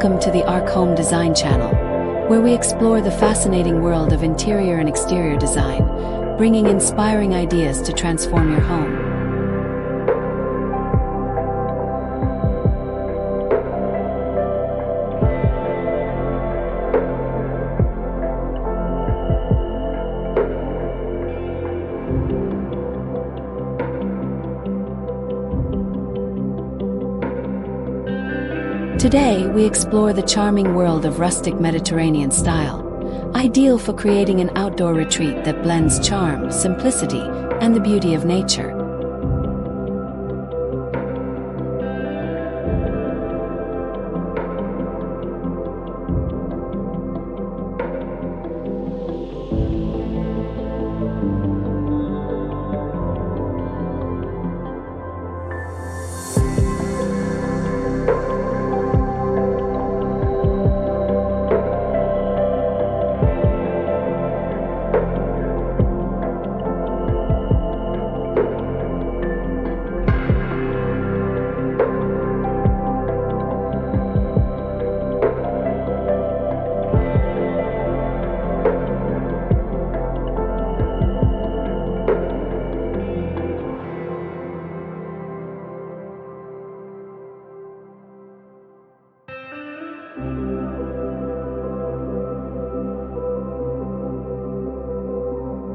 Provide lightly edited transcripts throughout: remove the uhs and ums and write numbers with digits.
Welcome to the Arc Home Design channel, where we explore the fascinating world of interior and exterior design, bringing inspiring ideas to transform your home. Today, we explore the charming world of rustic Mediterranean style, ideal for creating an outdoor retreat that blends charm, simplicity, and the beauty of nature.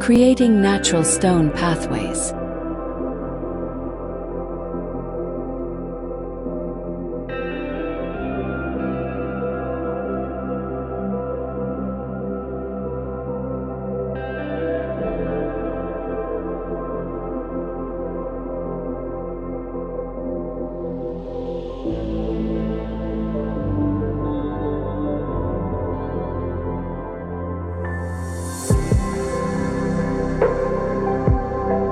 Creating natural stone pathways.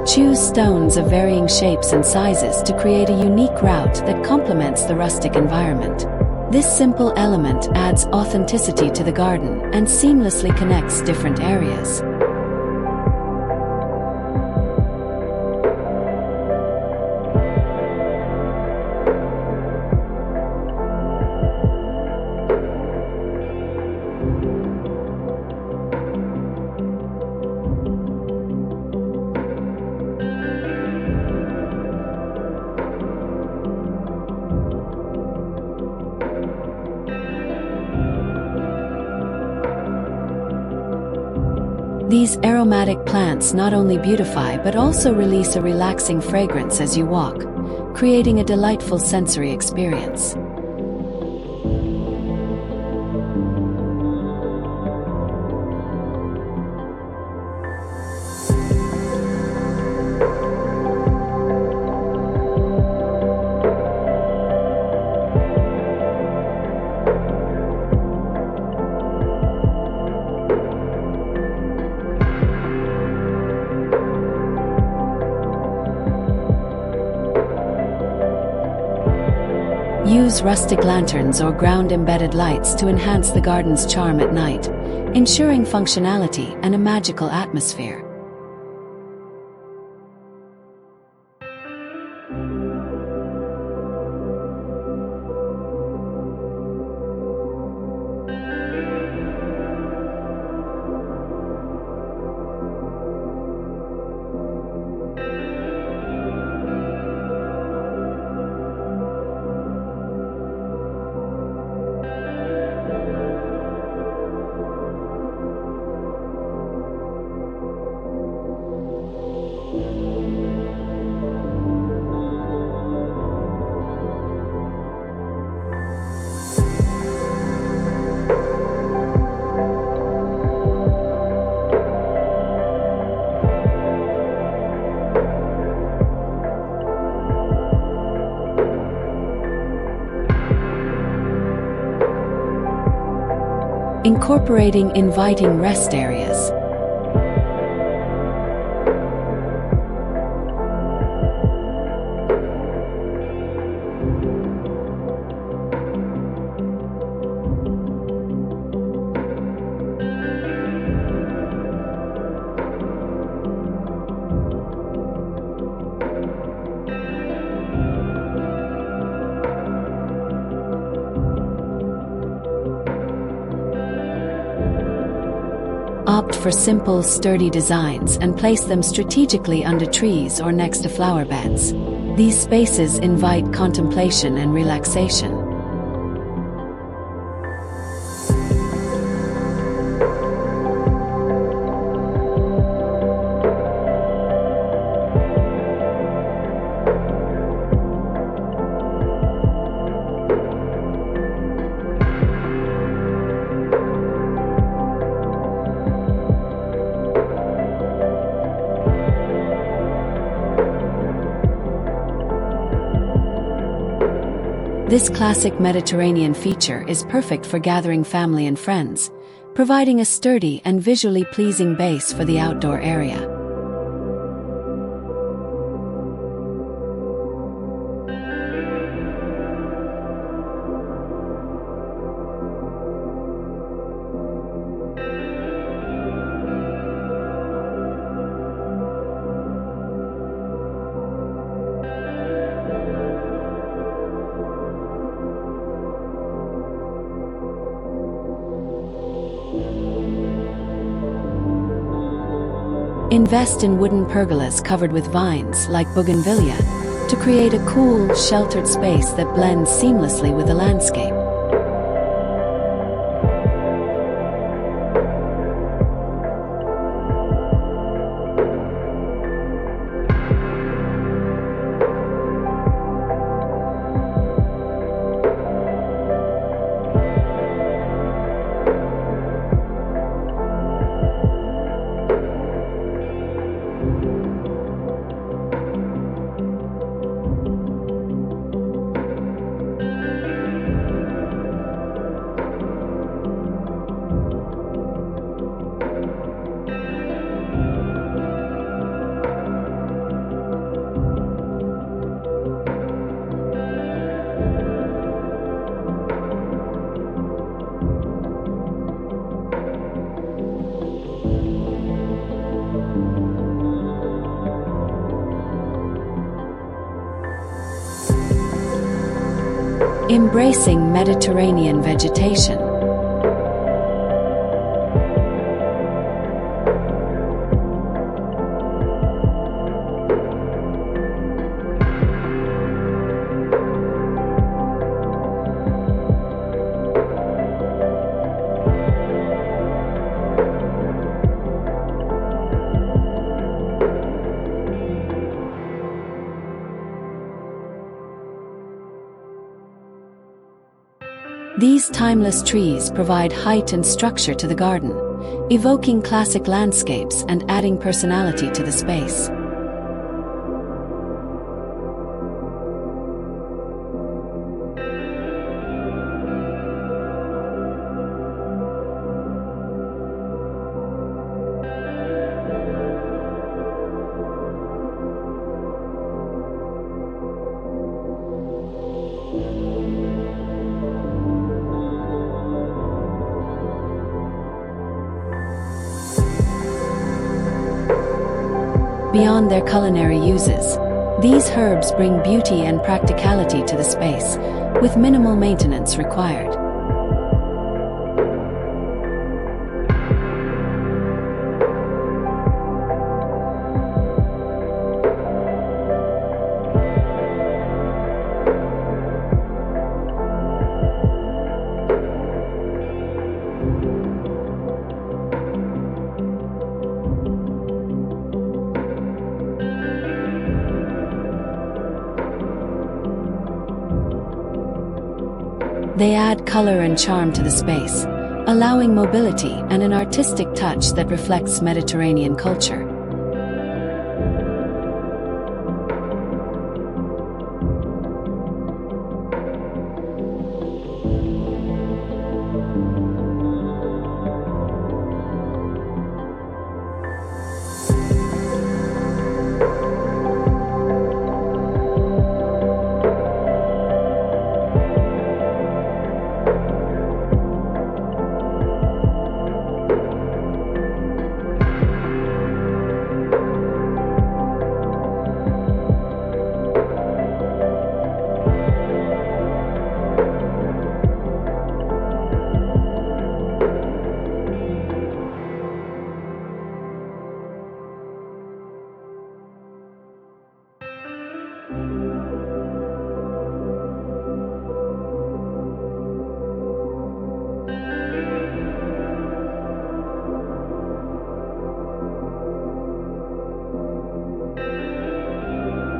Choose stones of varying shapes and sizes to create a unique route that complements the rustic environment. This simple element adds authenticity to the garden and seamlessly connects different areas. These aromatic plants not only beautify but also release a relaxing fragrance as you walk, creating a delightful sensory experience. Use rustic lanterns or ground-embedded lights to enhance the garden's charm at night, ensuring functionality and a magical atmosphere. Incorporating inviting rest areas. for simple, sturdy designs and place them strategically under trees or next to flower beds. These spaces invite contemplation and relaxation. This classic Mediterranean feature is perfect for gathering family and friends, providing a sturdy and visually pleasing base for the outdoor area. Invest in wooden pergolas covered with vines like bougainvillea to create a cool, sheltered space that blends seamlessly with the landscape. Embracing Mediterranean vegetation. These timeless trees provide height and structure to the garden, evoking classic landscapes and adding personality to the space. Beyond their culinary uses, these herbs bring beauty and practicality to the space, with minimal maintenance required. They add color and charm to the space, allowing mobility and an artistic touch that reflects Mediterranean culture.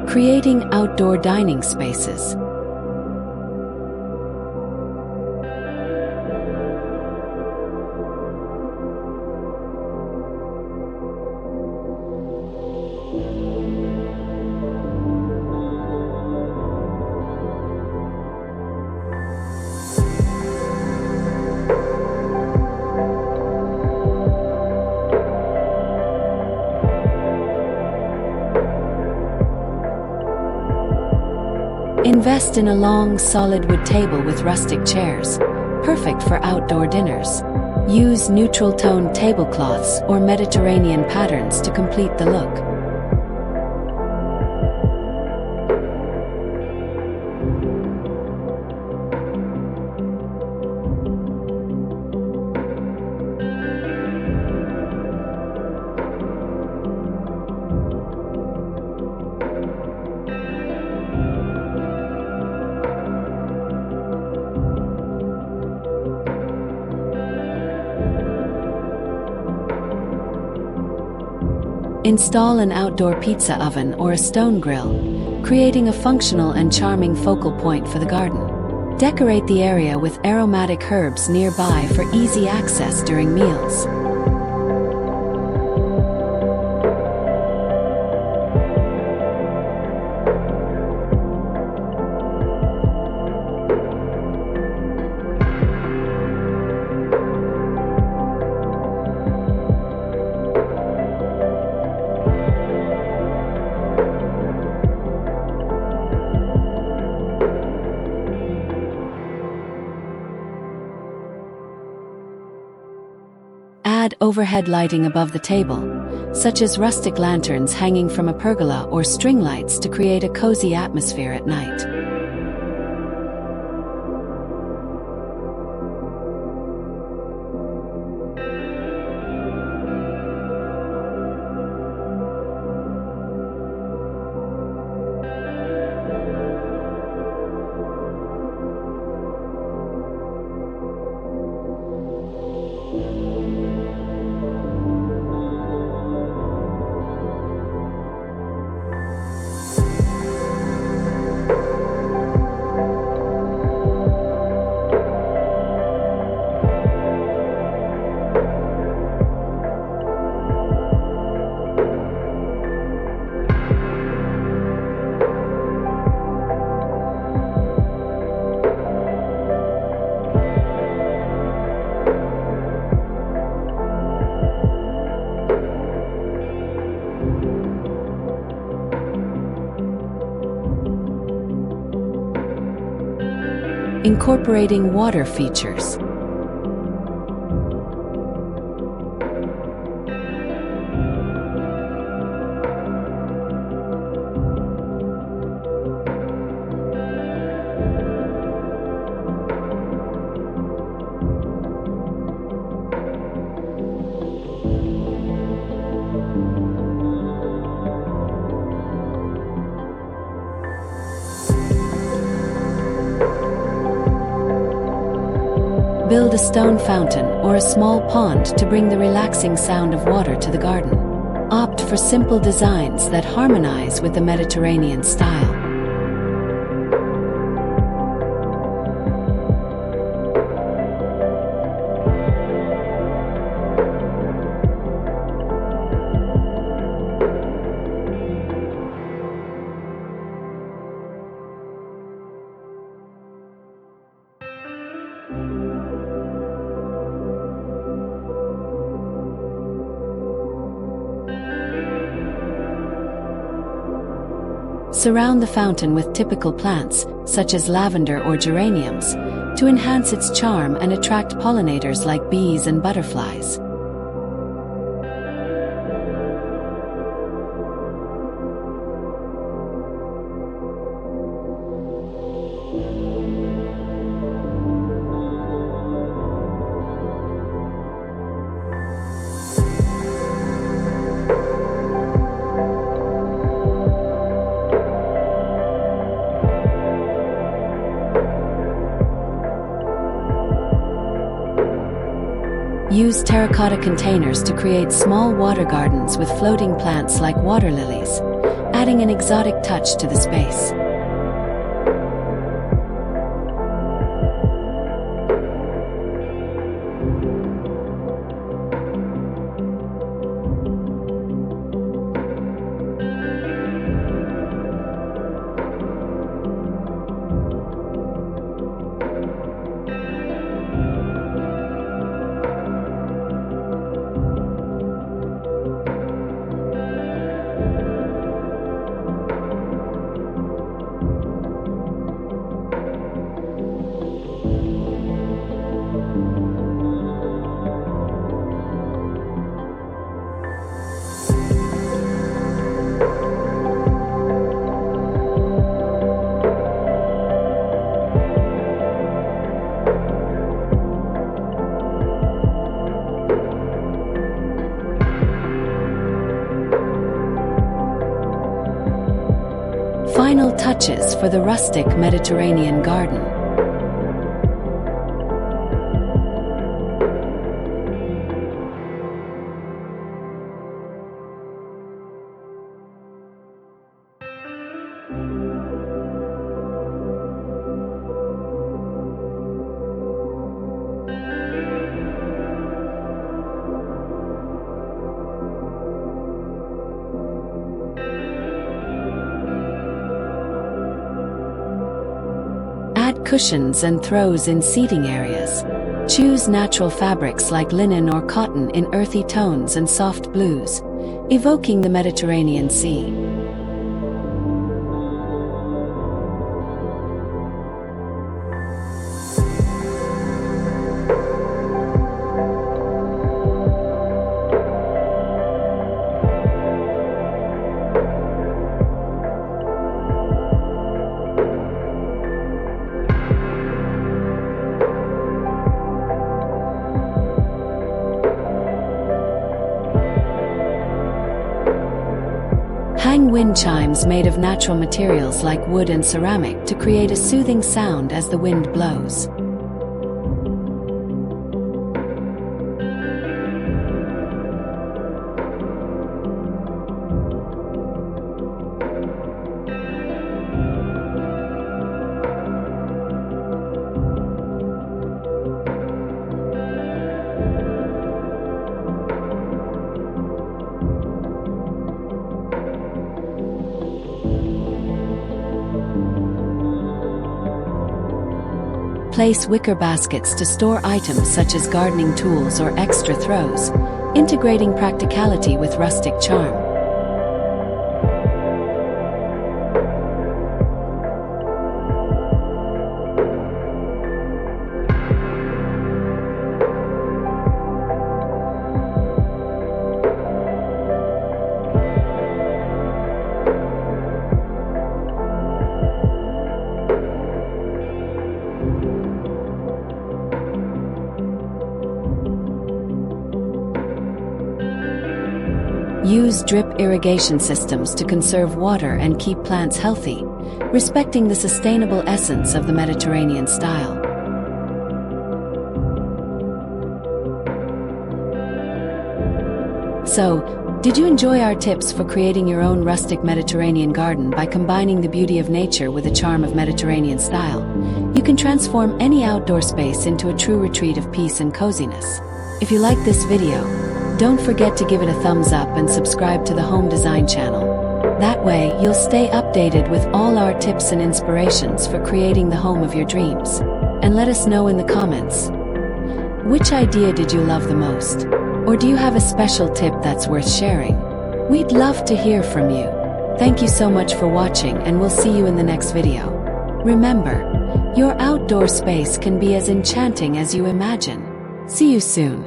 Creating outdoor dining spaces. Invest in a long, solid wood table with rustic chairs, perfect for outdoor dinners. Use neutral-toned tablecloths or Mediterranean patterns to complete the look. Install an outdoor pizza oven or a stone grill, creating a functional and charming focal point for the garden. Decorate the area with aromatic herbs nearby for easy access during meals. Add overhead lighting above the table, such as rustic lanterns hanging from a pergola or string lights to create a cozy atmosphere at night. Incorporating water features. Build a stone fountain or a small pond to bring the relaxing sound of water to the garden. Opt for simple designs that harmonize with the Mediterranean style. Surround the fountain with typical plants, such as lavender or geraniums, to enhance its charm and attract pollinators like bees and butterflies. Use terracotta containers to create small water gardens with floating plants like water lilies, adding an exotic touch to the space. Final touches for the rustic Mediterranean garden. Add cushions and throws in seating areas. Choose natural fabrics like linen or cotton in earthy tones and soft blues, evoking the Mediterranean Sea. Hang wind chimes made of natural materials like wood and ceramic to create a soothing sound as the wind blows. Place wicker baskets to store items such as gardening tools or extra throws, integrating practicality with rustic charm. Use drip irrigation systems to conserve water and keep plants healthy, respecting the sustainable essence of the Mediterranean style. So, did you enjoy our tips for creating your own rustic Mediterranean garden by combining the beauty of nature with the charm of Mediterranean style? You can transform any outdoor space into a true retreat of peace and coziness. If you like this video, don't forget to give it a thumbs up and subscribe to the Home Design channel. That way, you'll stay updated with all our tips and inspirations for creating the home of your dreams. And let us know in the comments, which idea did you love the most? Or do you have a special tip that's worth sharing? We'd love to hear from you. Thank you so much for watching, and we'll see you in the next video. Remember, your outdoor space can be as enchanting as you imagine. See you soon.